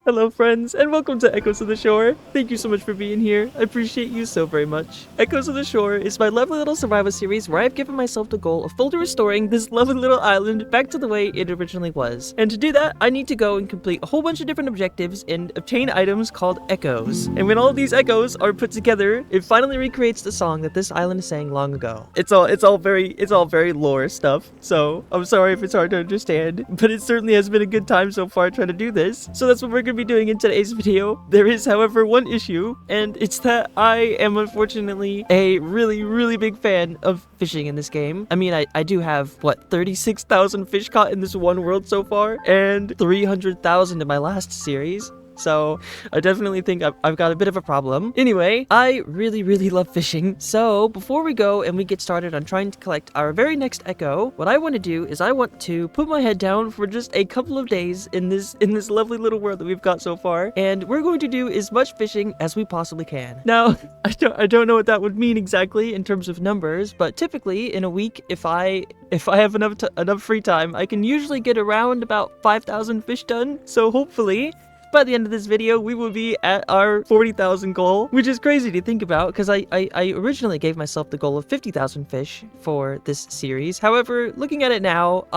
Hello friends, and welcome to Echoes of the Shore. Thank you so much for being here. I appreciate you so very much. Echoes of the Shore is my lovely little survival series where I've given myself the goal of fully restoring this lovely little island back to the way it originally was. And to do that, I need to go and complete a whole bunch of different objectives and obtain items called echoes. And when all of these echoes are put together, it finally recreates the song that this island sang long ago. It's all very lore stuff, so I'm sorry if it's hard to understand, but it certainly has been a good time so far trying to do this. So that's what we're gonna be doing in today's video. There is, however, one issue, and it's that I am unfortunately a really big fan of fishing in this game. I mean, I do have, what, 36,000 fish caught in this one world so far, and 300,000 in my last series. So I definitely think I've got a bit of a problem. Anyway, I really love fishing. So before we go and we get started on trying to collect our very next echo, what I want to do is I want to put my head down for just a couple of days in this lovely little world that we've got so far, and we're going to do as much fishing as we possibly can. Now, I don't know what that would mean exactly in terms of numbers, but typically in a week, if I have enough free time, I can usually get around about 5,000 fish done. So hopefully by the end of this video, we will be at our 40,000 goal, which is crazy to think about because I originally gave myself the goal of 50,000 fish for this series. However, looking at it now,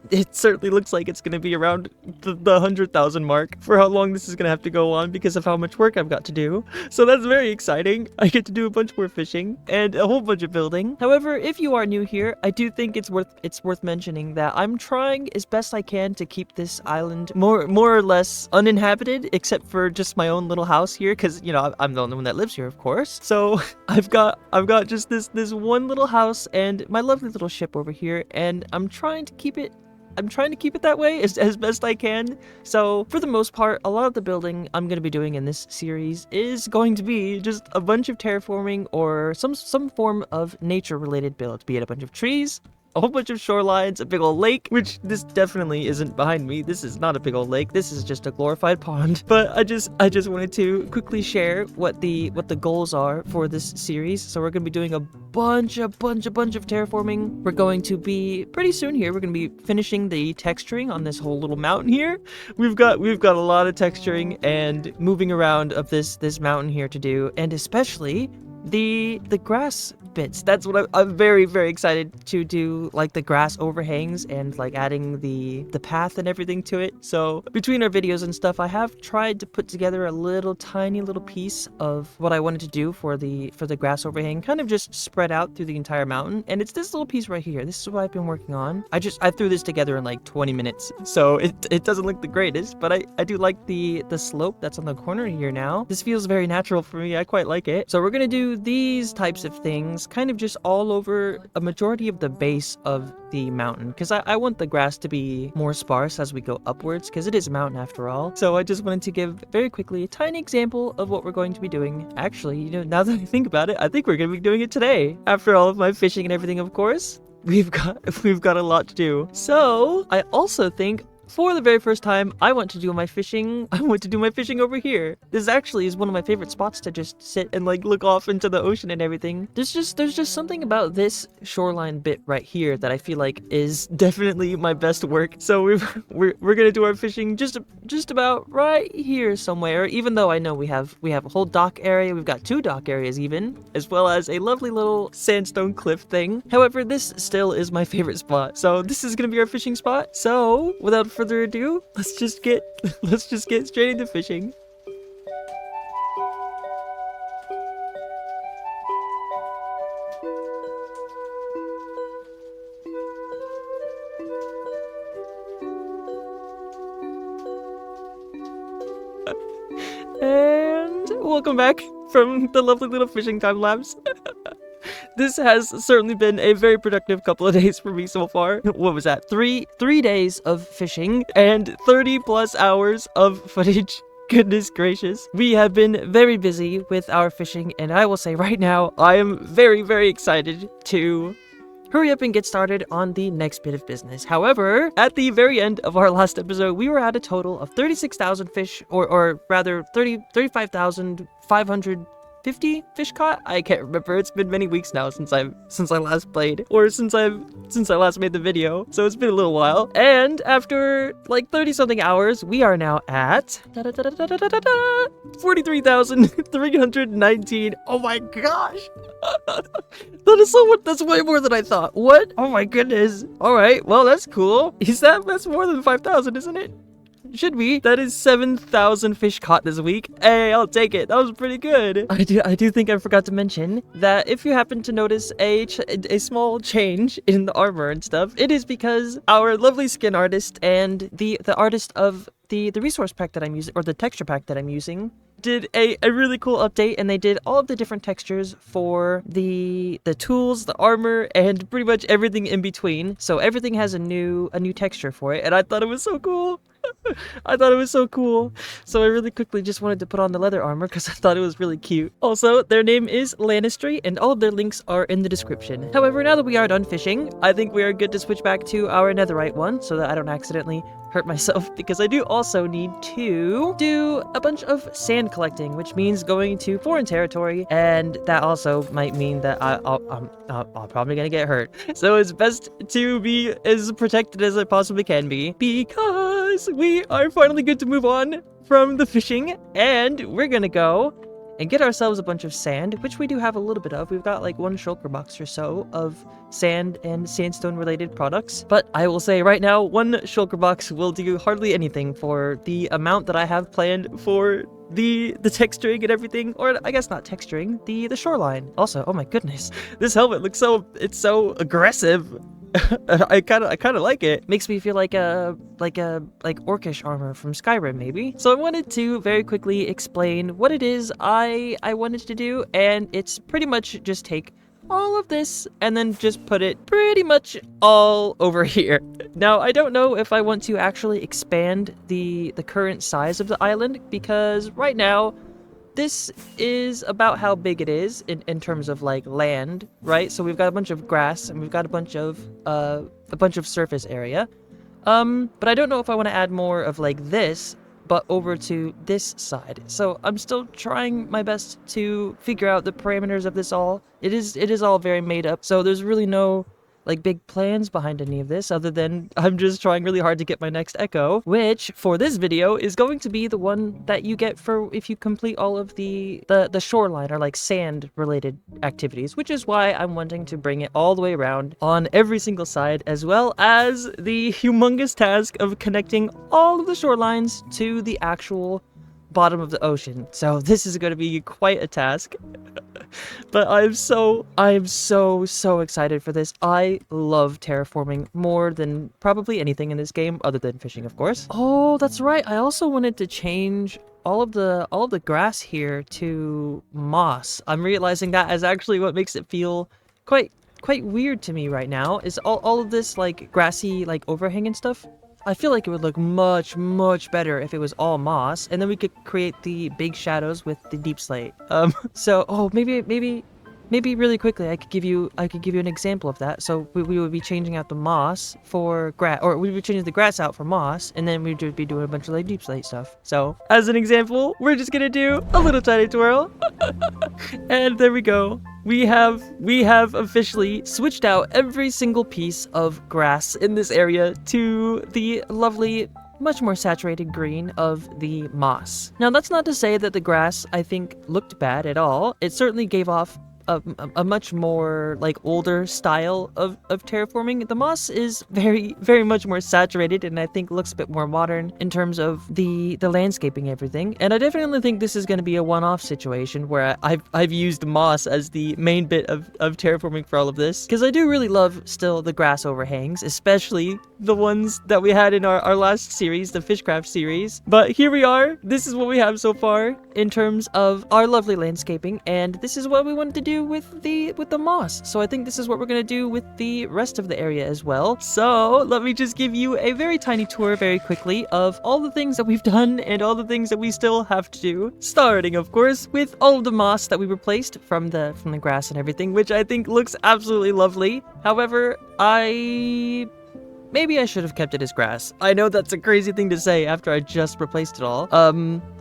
it certainly looks like it's going to be around the 100,000 mark for how long this is going to have to go on because of how much work I've got to do. So that's very exciting. I get to do a bunch more fishing and a whole bunch of building. However, if you are new here, I do think it's worth mentioning that I'm trying as best I can to keep this island more or less uninhabited, except for just my own little house here, because you know I'm the only one that lives here, of course. So I've got just this one little house and my lovely little ship over here, and I'm trying to keep it that way as best I can. So for the most part, a lot of the building I'm going to be doing in this series is going to be just a bunch of terraforming or some form of nature related build, be it a bunch of trees, a whole bunch of shorelines, a big old lake, which this definitely isn't behind me. This is not a big old lake. This is just a glorified pond. But I just wanted to quickly share what the goals are for this series. So we're going to be doing a bunch of terraforming. We're going to be pretty soon here. We're going to be finishing the texturing on this whole little mountain here. We've got a lot of texturing and moving around of this mountain here to do, and especially the grass bits. That's what I'm very excited to do, like the grass overhangs and like adding the path and everything to it. So between our videos and stuff, I have tried to put together a tiny little piece of what I wanted to do for the grass overhang, kind of just spread out through the entire mountain. And it's this little piece right here. This is what I've been working on. I threw this together in like 20 minutes, so it doesn't look the greatest, but I do like the slope that's on the corner here now. This feels very natural for me. I quite like it. So we're gonna do these types of things kind of just all over a majority of the base of the mountain, because I want the grass to be more sparse as we go upwards, because it is a mountain after all. So I just wanted to give very quickly a tiny example of what we're going to be doing. Actually, you know, now that I think about it, I think we're going to be doing it today. After all of my fishing and everything, of course, we've got a lot to do. So I also think, for the very first time, I want to do my fishing over here. This actually is one of my favorite spots to just sit and like look off into the ocean and everything. There's just something about this shoreline bit right here that I feel like is definitely my best work. So we're gonna do our fishing just about right here somewhere. Even though I know we have a whole dock area, we've got 2 dock areas even, as well as a lovely little sandstone cliff thing. However, this still is my favorite spot. So this is gonna be our fishing spot. So without further ado, let's just get straight into fishing. And welcome back from the lovely little fishing time lapse. This has certainly been a very productive couple of days for me so far. What was that? Three days of fishing and 30 plus hours of footage. Goodness gracious. We have been very busy with our fishing, and I will say right now, I am very excited to hurry up and get started on the next bit of business. However, at the very end of our last episode, we were at a total of 36,000 fish, or rather 35,500 50 fish caught? I can't remember. It's been many weeks now since I last played, or since I last made the video. So it's been a little while. And after like 30 something hours, we are now at 43,319. Oh my gosh. That is so much. That's way more than I thought. What? Oh my goodness. All right. Well, that's cool. That's more than 5,000, isn't it? Should be. That is 7,000 fish caught this week. Hey, I'll take it. That was pretty good. I do think I forgot to mention that if you happen to notice a small change in the armor and stuff, it is because our lovely skin artist and the artist of the resource pack that I'm using, or the texture pack that I'm using, did a really cool update, and they did all of the different textures for the tools, the armor, and pretty much everything in between. So everything has a new texture for it, and I thought it was so cool. I thought it was so cool. So I really quickly just wanted to put on the leather armor because I thought it was really cute. Also, their name is LANOSTRY, and all of their links are in the description. However, now that we are done fishing, I think we are good to switch back to our netherite one so that I don't accidentally hurt myself, because I do also need to do a bunch of sand collecting, which means going to foreign territory, and that also might mean that I'm probably gonna get hurt. So it's best to be as protected as I possibly can be, because we are finally good to move on from the fishing, and we're gonna go and get ourselves a bunch of sand, which we do have a little bit of. We've got like 1 shulker box or so of sand and sandstone related products. But I will say right now, 1 shulker box will do hardly anything for the amount that I have planned for the texturing and everything, or I guess not texturing, the shoreline. Also, oh my goodness, this helmet looks it's so aggressive. I kind of like it. Makes me feel like orcish armor from Skyrim, maybe. So I wanted to very quickly explain what it is I wanted to do, and it's pretty much just take all of this and then just put it pretty much all over here. Now, I don't know if I want to actually expand the current size of the island, because right now this is about how big it is in terms of like land, right? So we've got a bunch of grass and we've got a bunch of surface area. But I don't know if I want to add more of like this, but over to this side. So I'm still trying my best to figure out the parameters of this all. It is all very made up. So there's really no like big plans behind any of this, other than I'm just trying really hard to get my next echo, which for this video is going to be the one that you get for if you complete all of the shoreline or like sand related activities, which is why I'm wanting to bring it all the way around on every single side, as well as the humongous task of connecting all of the shorelines to the actual bottom of the ocean. So this is going to be quite a task. But I'm so excited for this. I love terraforming more than probably anything in this game, other than fishing, of course. Oh, that's right. I also wanted to change all of the grass here to moss. I'm realizing that is actually what makes it feel quite weird to me right now, is all of this like grassy like overhang and stuff. I feel like it would look much better if it was all moss, and then we could create the big shadows with the deep slate. So maybe really quickly I could give you an example of that. So we would be changing out the moss for grass, or we would be changing the grass out for moss, and then we'd just be doing a bunch of like deep slate stuff. So as an example, we're just gonna do a little tiny twirl. And there we go. We have officially switched out every single piece of grass in this area to the lovely, much more saturated green of the moss. Now, that's not to say that the grass, I think, looked bad at all. It certainly gave off a much more like older style of terraforming. The moss is very much more saturated, and I think looks a bit more modern in terms of the landscaping and everything. And I definitely think this is going to be a one-off situation where I've used moss as the main bit of terraforming for all of this, because I do really love still the grass overhangs, especially the ones that we had in our last series, the Fishcraft series. But here we are. This is what we have so far in terms of our lovely landscaping, and this is what we wanted to do with the moss. So I think this is what we're gonna do with the rest of the area as well. So let me just give you a very tiny tour very quickly of all the things that we've done and all the things that we still have to do, starting of course with all of the moss that we replaced from the grass and everything, which I think looks absolutely lovely. However, I maybe I should have kept it as grass. I know that's a crazy thing to say after I just replaced it all.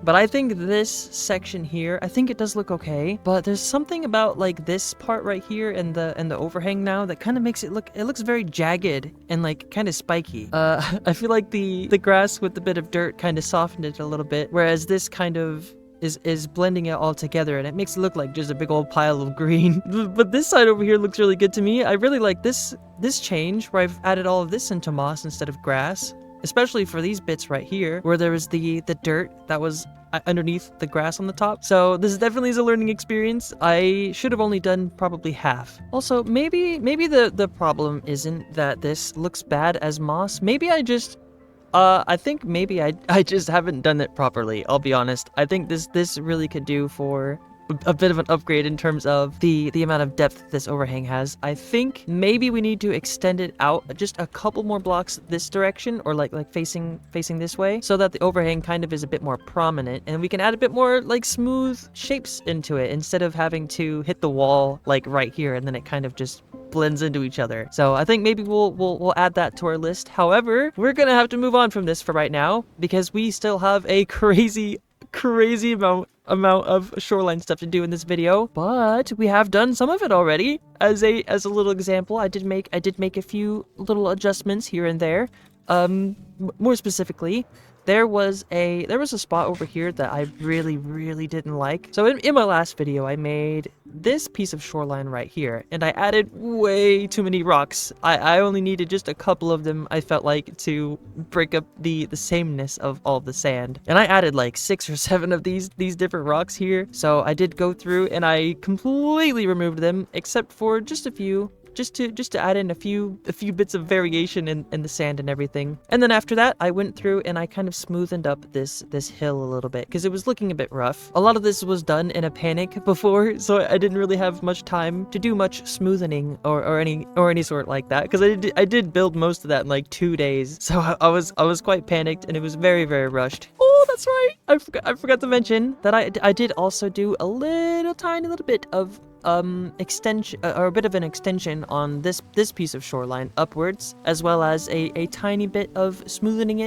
But I think this section here, I think it does look okay, but there's something about like this part right here and the overhang now that kind of makes it looks very jagged and like kind of spiky. I feel like the grass with the bit of dirt kind of softened it a little bit, whereas this kind of is blending it all together, and it makes it look like just a big old pile of green. But this side over here looks really good to me. I really like this change where I've added all of this into moss instead of grass, especially for these bits right here where there was the dirt that was underneath the grass on the top. So this definitely is a learning experience. I should have only done probably half. Also, maybe the problem isn't that this looks bad as moss. Maybe I think maybe I just haven't done it properly, I'll be honest. I think this really could do for a bit of an upgrade in terms of the amount of depth this overhang has. I think maybe we need to extend it out just a couple more blocks this direction, or like facing this way, so that the overhang kind of is a bit more prominent, and we can add a bit more like smooth shapes into it instead of having to hit the wall like right here and then it kind of just blends into each other. So I think maybe we'll add that to our list. However, we're gonna have to move on from this for right now because we still have a crazy amount of shoreline stuff to do in this video, but we have done some of it already. As a little example, I did make a few little adjustments here and there. More specifically, there was a spot over here that I really didn't like. So in my last video, I made this piece of shoreline right here, and I added way too many rocks. I only needed just a couple of them, I felt like, to break up the sameness of all the sand. And I added like 6 or 7 of these different rocks here. So I did go through and I completely removed them, except for just a few. Just to add in a few bits of variation in the sand and everything. And then after that, I went through and I kind of smoothened up this hill a little bit because it was looking a bit rough. A lot of this was done in a panic before, so I didn't really have much time to do much smoothing or any sort like that, because I did build most of that in like 2 days. So I was quite panicked and it was very rushed. Oh, that's right. I forgot to mention that I did also do a tiny little bit of extension, or a bit of an extension on this piece of shoreline upwards, as well as a tiny bit of smoothing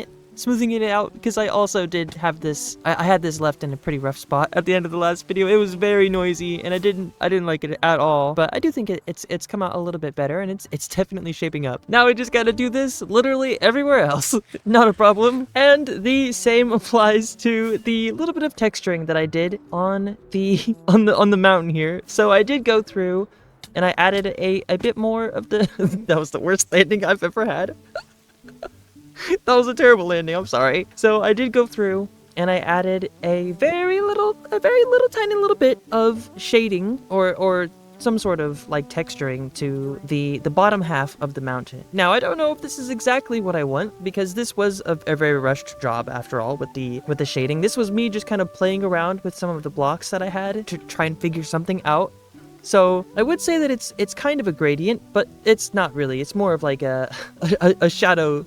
it out, because I also did have this, I had this left in a pretty rough spot at the end of the last video. It was very noisy and I didn't like it at all, but I do think it's come out a little bit better, and it's definitely shaping up. Now I just gotta do this literally everywhere else. Not a problem. And the same applies to the little bit of texturing that I did on the mountain here. So I did go through and I added a bit more of the that was the worst landing I've ever had. That was a terrible landing, I'm sorry. So I did go through and I added a very little tiny little bit of shading or some sort of like texturing to the bottom half of the mountain. Now I don't know if this is exactly what I want, because this was a very rushed job after all with the shading. This was me just kind of playing around with some of the blocks that I had to try and figure something out. So I would say that it's kind of a gradient, but it's not really. It's more of like a shadow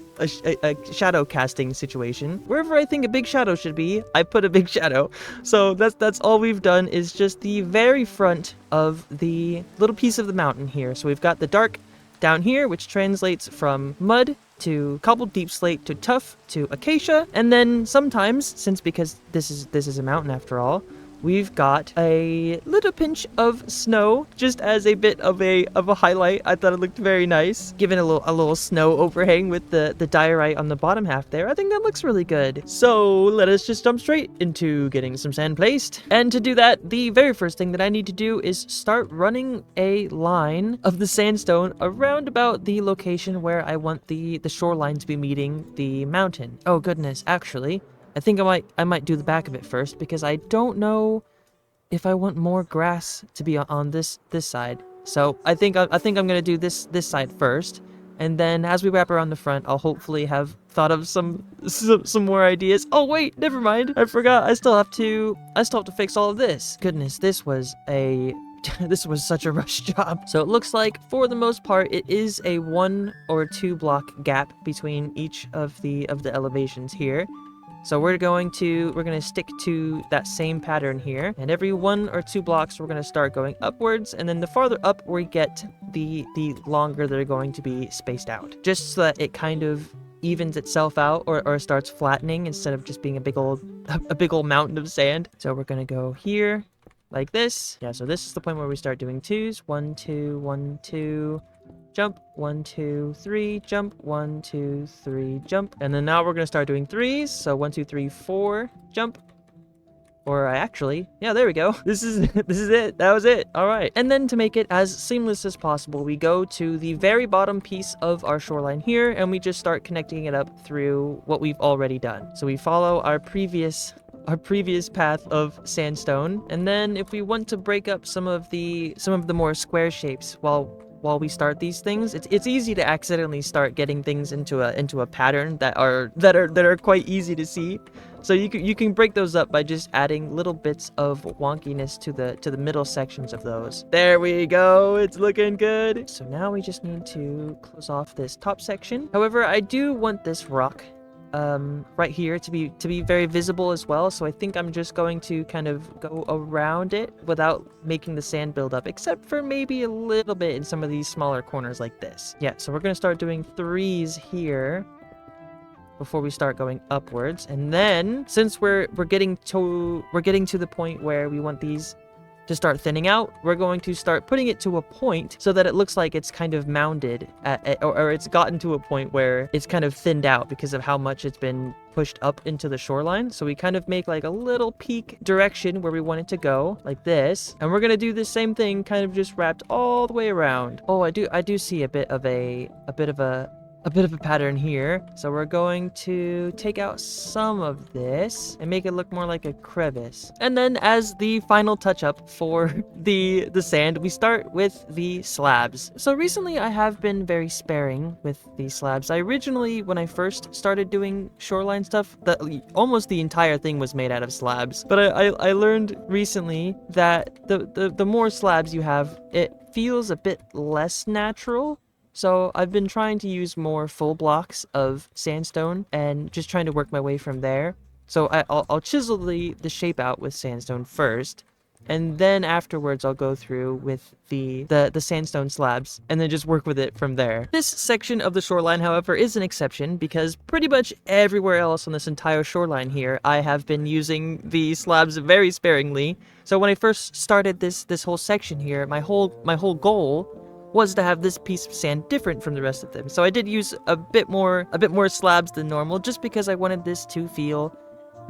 casting situation. Wherever I think a big shadow should be, I put a big shadow. So that's all we've done, is just the very front of the little piece of the mountain here. So we've got the dark down here, which translates from mud to cobbled deep slate to tough to acacia, and then sometimes, because this is a mountain after all, we've got a little pinch of snow, just as a bit of a highlight. I thought it looked very nice, given a little snow overhang with the diorite on the bottom half there. I think that looks really good. So let us just jump straight into getting some sand placed. And to do that, the very first thing that I need to do is start running a line of the sandstone around about the location where I want the shoreline to be meeting the mountain. Oh goodness, actually, I think I might do the back of it first, because I don't know if I want more grass to be on this side. So I think I'm gonna do this side first, and then as we wrap around the front, I'll hopefully have thought of some more ideas. Oh wait, never mind. I forgot. I still have to fix all of this. Goodness, this was such a rush job. So it looks like, for the most part, it is a 1 or 2 block gap between each of the elevations here. So we're gonna stick to that same pattern here, and every 1 or 2 blocks we're gonna start going upwards, and then the farther up we get, the longer they're going to be spaced out, just so that it kind of evens itself out, or starts flattening instead of just being a big old mountain of sand. So we're gonna go here like this. Yeah, so this is the point where we start doing 2s. 1 2 1 2 jump, 1 2 3 jump, 1 2 3 jump, and then now we're gonna start doing 3s. So 1 2 3 4 jump. Or yeah, there we go. This is it. That was it. All right. And then to make it as seamless as possible, we go to the very bottom piece of our shoreline here, and we just start connecting it up through what we've already done. So we follow our previous path of sandstone, and then if we want to break up some of the more square shapes while we start these things, it's easy to accidentally start getting things into a pattern that are quite easy to see. So you can break those up by just adding little bits of wonkiness to the middle sections of those. There we go. It's looking good. So now we just need to close off this top section. However, I do want this rock right here to be very visible as well, so I think I'm just going to kind of go around it without making the sand build up, except for maybe a little bit in some of these smaller corners like this. Yeah, so we're gonna start doing 3s here before we start going upwards, and then since we're getting to the point where we want these to start thinning out, we're going to start putting it to a point so that it looks like it's kind of mounded or it's gotten to a point where it's kind of thinned out because of how much it's been pushed up into the shoreline. So we kind of make like a little peak direction where we want it to go, like this, and we're gonna do the same thing, kind of just wrapped all the way around. Oh, I do see a bit of a pattern here. So we're going to take out some of this and make it look more like a crevice. And then as the final touch up for the sand, we start with the slabs. So recently I have been very sparing with these slabs. I originally, when I first started doing shoreline stuff, almost the entire thing was made out of slabs. But I learned recently that the more slabs you have, it feels a bit less natural. So I've been trying to use more full blocks of sandstone and just trying to work my way from there. So I'll chisel the shape out with sandstone first, and then afterwards I'll go through with the sandstone slabs and then just work with it from there. This section of the shoreline, however, is an exception because pretty much everywhere else on this entire shoreline here, I have been using the slabs very sparingly. So when I first started this whole section here, my whole goal was to have this piece of sand different from the rest of them. So I did use a bit more slabs than normal, just because I wanted this to feel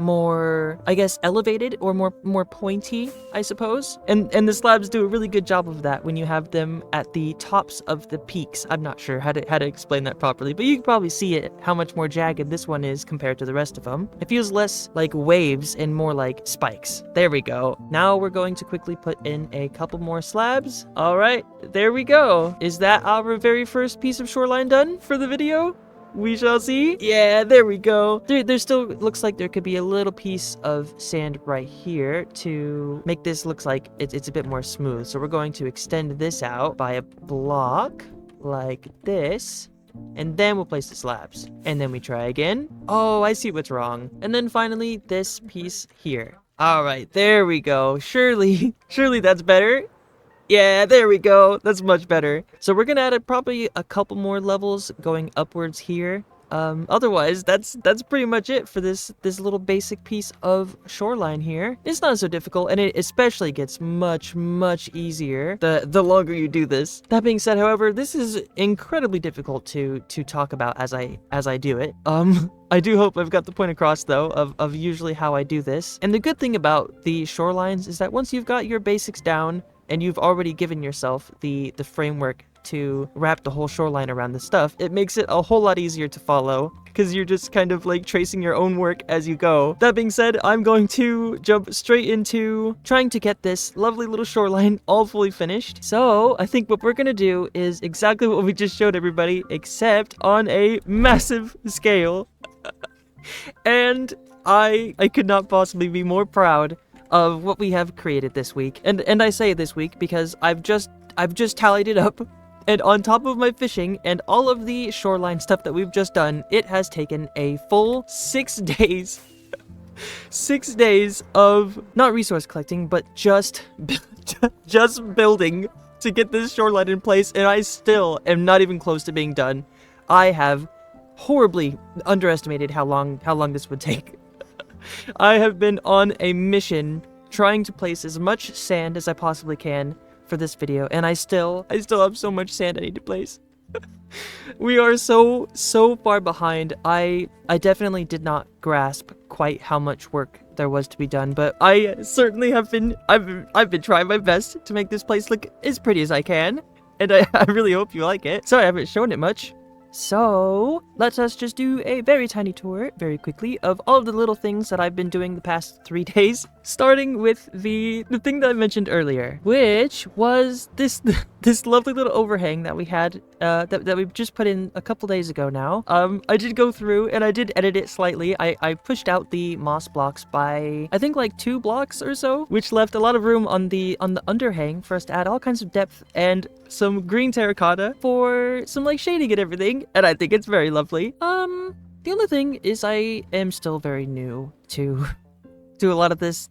more, I guess, elevated or more pointy, I suppose. And the slabs do a really good job of that when you have them at the tops of the peaks. I'm not sure how to explain that properly, but you can probably see it, how much more jagged this one is compared to the rest of them. It feels less like waves and more like spikes. There we go. Now we're going to quickly put in a couple more slabs. All right, there we go. Is that our very first piece of shoreline done for the video? We shall see. Yeah, there we go. There still looks like there could be a little piece of sand right here to make this look like it's a bit more smooth. So we're going to extend this out by a block like this, and then we'll place the slabs. And then we try again. Oh, I see what's wrong. And then finally, this piece here. All right, there we go. Surely that's better. Yeah, there we go. That's much better. So we're gonna add probably a couple more levels going upwards here. Otherwise, that's pretty much it for this little basic piece of shoreline here. It's not so difficult, and it especially gets much easier the longer you do this. That being said, however, this is incredibly difficult to talk about as I do it. I do hope I've got the point across, though, of usually how I do this. And the good thing about the shorelines is that once you've got your basics down, and you've already given yourself the framework to wrap the whole shoreline around the stuff, it makes it a whole lot easier to follow, because you're just kind of like tracing your own work as you go. That being said, I'm going to jump straight into trying to get this lovely little shoreline all fully finished. So I think what we're gonna do is exactly what we just showed everybody, except on a massive scale. And I could not possibly be more proud of what we have created this week. And I say this week because I've just tallied it up, and on top of my fishing and all of the shoreline stuff that we've just done, it has taken a full 6 days 6 days of not resource collecting, but just building to get this shoreline in place, and I still am not even close to being done. I have horribly underestimated how long this would take. I have been on a mission trying to place as much sand as I possibly can for this video, and I still have so much sand I need to place. We are so far behind. I definitely did not grasp quite how much work there was to be done, but I certainly have been I've been trying my best to make this place look as pretty as I can, and I really hope you like it. Sorry I haven't shown it much. So, let us just do a very tiny tour, very quickly, of all of the little things that I've been doing the past 3 days. Starting with the thing that I mentioned earlier, which was this lovely little overhang that we had, that we just put in a couple days ago now. I did go through and I did edit it slightly. I pushed out the moss blocks by, I think, like 2 blocks or so, which left a lot of room on the underhang for us to add all kinds of depth and some green terracotta for some like shading and everything, and I think it's very lovely. The only thing is I am still very new to a lot of this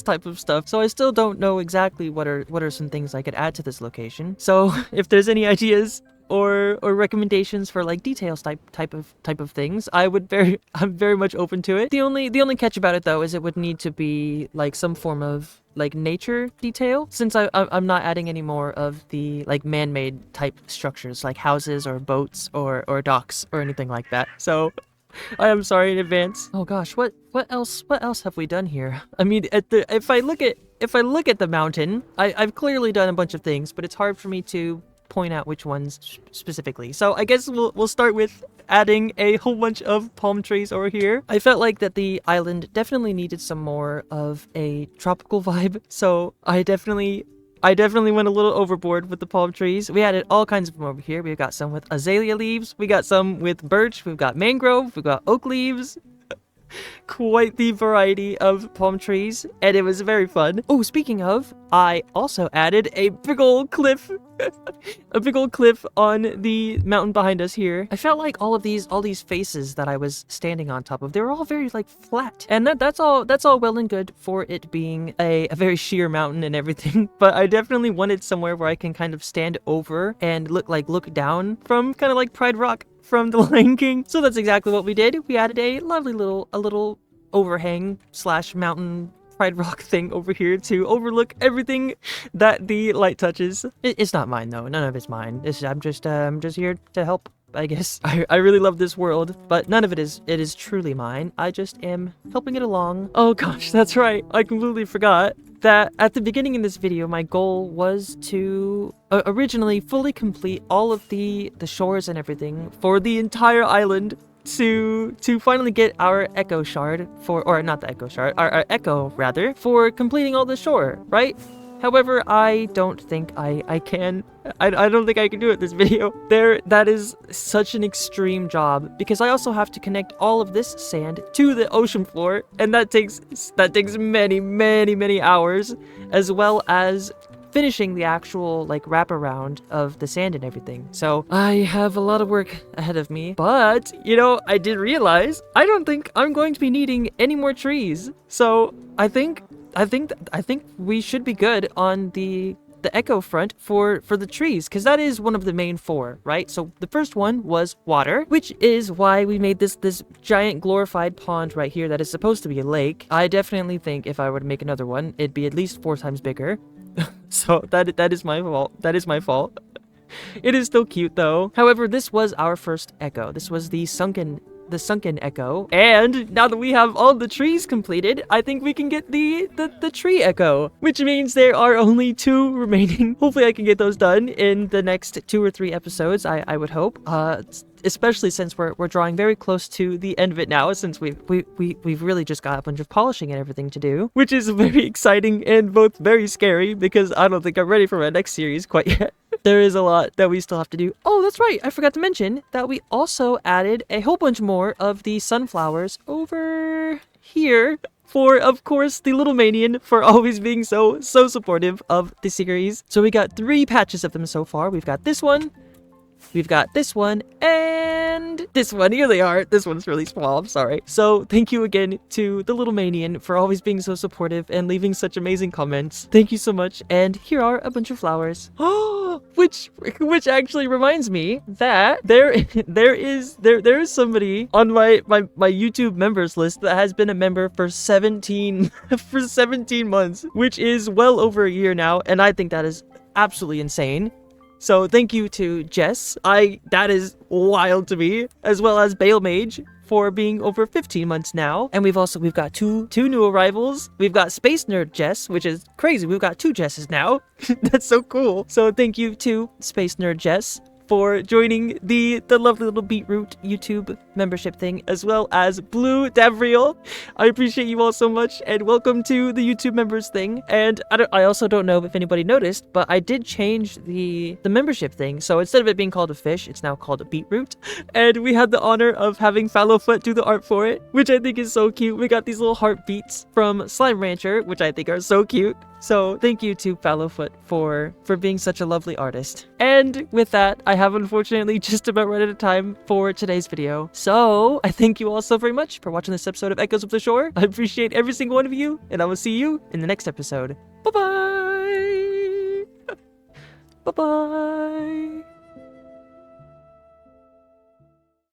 type of stuff, so I still don't know exactly what are some things I could add to this location. So if there's any ideas or recommendations for like details type of things, I'm very much open to it. The only catch about it though is it would need to be like some form of like nature detail, since I'm not adding any more of the like man-made type structures like houses or boats or docks or anything like that. So I am sorry in advance. Oh gosh, what else have we done here? I mean, if I look at the mountain, I've clearly done a bunch of things, but it's hard for me to point out which ones specifically. So I guess we'll start with adding a whole bunch of palm trees over here. I felt like that the island definitely needed some more of a tropical vibe, so I definitely went a little overboard with the palm trees. We added all kinds of them over here. We've got some with azalea leaves, we got some with birch, we've got mangrove, we've got oak leaves. Quite the variety of palm trees, and it was very fun. Oh, speaking of, I also added a big old cliff. A big old cliff on the mountain behind us here. I felt like all these faces that I was standing on top of, they were all very like flat, and that's all well and good for it being a very sheer mountain and everything, but I definitely wanted somewhere where I can kind of stand over and look down from, kind of like Pride Rock from The Lion King. So that's exactly what we did. We added a lovely little overhang / mountain Pride Rock thing over here to overlook everything that the light touches. It's not mine though. None of it's mine. I'm just here to help, I guess. I really love this world, but none of it is truly mine. I just am helping it along. Oh gosh, that's right. I completely forgot that at the beginning in this video, my goal was to originally fully complete all of the shores and everything for the entire island, to finally get our echo shard or not the echo shard, our echo rather, for completing all the shore, right? However, I don't think I can. I don't think I can do it this video. That is such an extreme job, because I also have to connect all of this sand to the ocean floor, and that takes many hours, as well as finishing the actual like wraparound of the sand and everything. So I have a lot of work ahead of me, but you know, I did realize I don't think I'm going to be needing any more trees. So I think we should be good on the echo front for the trees, because that is one of the main 4, right? So the first one was water, which is why we made this giant glorified pond right here that is supposed to be a lake. I definitely think if I were to make another one, it'd be at least 4 times bigger. So that is my fault. That is my fault. It is still cute though. However, this was our first echo. This was the sunken echo, and now that we have all the trees completed, I think we can get the tree echo, which means there are only 2 remaining. Hopefully I can get those done in the next 2 or 3 episodes, I would hope, especially since we're drawing very close to the end of it now, since we've really just got a bunch of polishing and everything to do, which is very exciting and both very scary, because I don't think I'm ready for my next series quite yet. There is a lot that we still have to do. Oh, that's right. I forgot to mention that we also added a whole bunch more of the sunflowers over here for, of course, the little Manian for always being so supportive of the series. So we got 3 patches of them so far. We've got this one, we've got this one, and this one. Here they are. This one's really small, I'm sorry. So thank you again to the Little Manian for always being so supportive and leaving such amazing comments. Thank you so much, and here are a bunch of flowers. which actually reminds me that there is somebody on my YouTube members list that has been a member for 17 for 17 months, which is well over a year now, and I think that is absolutely insane. So thank you to Jess. That is wild to me, as well as Bale Mage for being over 15 months now. And we've got two new arrivals. We've got Space Nerd Jess, which is crazy. We've got 2 Jesses now. That's so cool. So thank you to Space Nerd Jess for joining the lovely little Beetroot YouTube membership thing, as well as Blue Davriel. I appreciate you all so much, and welcome to the YouTube members thing. And I also don't know if anybody noticed, but I did change the membership thing. So instead of it being called a fish, it's now called a beetroot. And we had the honor of having Fallowfoot do the art for it, which I think is so cute. We got these little heartbeats from Slime Rancher, which I think are so cute. So thank you to Fallowfoot for being such a lovely artist. And with that, I have unfortunately just about run out of time for today's video. So I thank you all so very much for watching this episode of Echoes of the Shore. I appreciate every single one of you, and I will see you in the next episode. Bye-bye! Bye-bye!